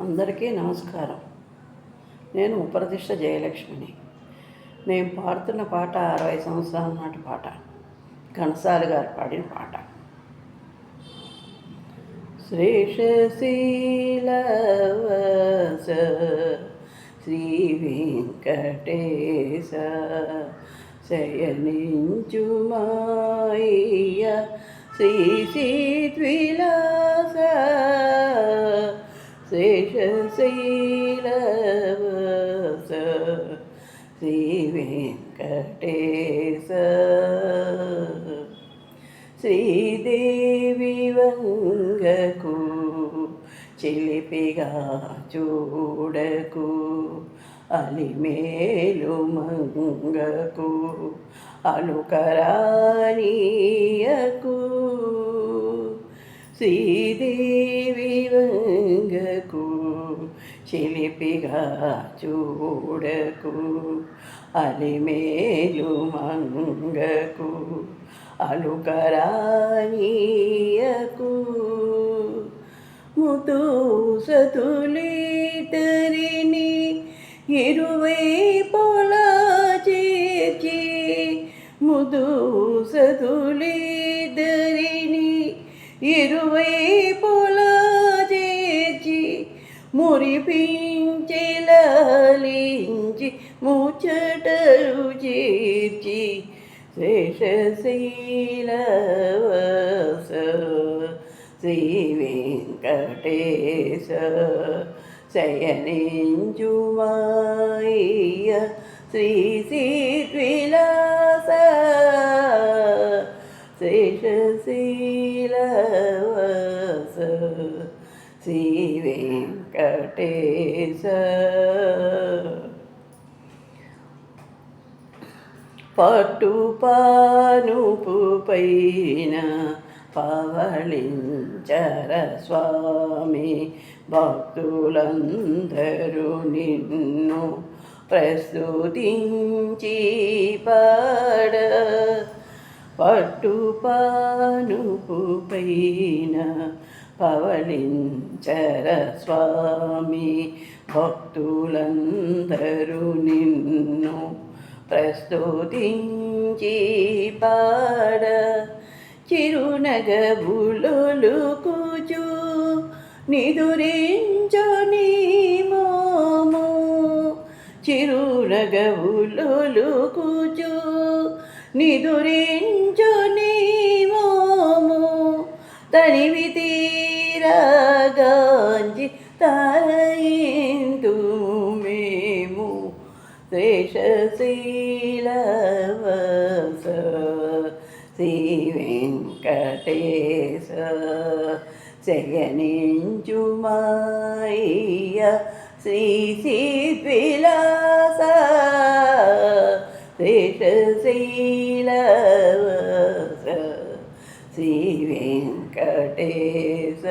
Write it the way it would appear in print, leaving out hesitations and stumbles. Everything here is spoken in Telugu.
అందరికీ నమస్కారం. నేను ఉపరతిష్ట జయలక్ష్మిని. నేను పాడుతున్న పాట 60 సంవత్సరాల నాటి పాట. ఘనసాలి గారు పాడిన పాట. శ్రేషశీలవస శ్రీ వెంకటేశ శయనించుమాయ శ్రీ శ్రీద్విలాస శేషశైలవస శ్రీ వెంకటేశ శ్రీదేవి వంగకు చిలిపిగా చూడకు అలిమేలు మంగకు అలుకరానీయకు శ్రీదేవి వంగకు చిలిపిగా చూడకు అలిమేలు మంగకు అలుకరానీయకు ముతు సతులితరిని ఇరువైపులా చేర్చి ముదు సతులితరిని ఇరువైపులా చేర్చి మురిపించి లాలించి ముచ్చటలు చేర్చి శేషశైలవస శ్రీ వెంకటేశ శయనించుమాయ శ్రీ శ్రీద్విలాస శేషశైలవస శ్రీ వెంకటేశ పట్టుపానుపు పైన పవళించర స్వామి భక్తులందరూ నిన్ను ప్రస్తుతించి పాడ పట్టుపానుపు పైన పవళించర స్వామి భక్తులందరూ నిన్ను ప్రస్తుతించి పాడ చిరునగబులుకుచు నిదురించు నీ మోము చిరునగబులుకుచు నిదురించు నీ మోము తనివి తీరగాంచి తాయింతు మేము శేషశైలవస శ్రీ వెంకటేశ శయనించుమాయ శ్రీ శ్రీద్విలాస శేషశైలవస శ్రీ వెంకటేశ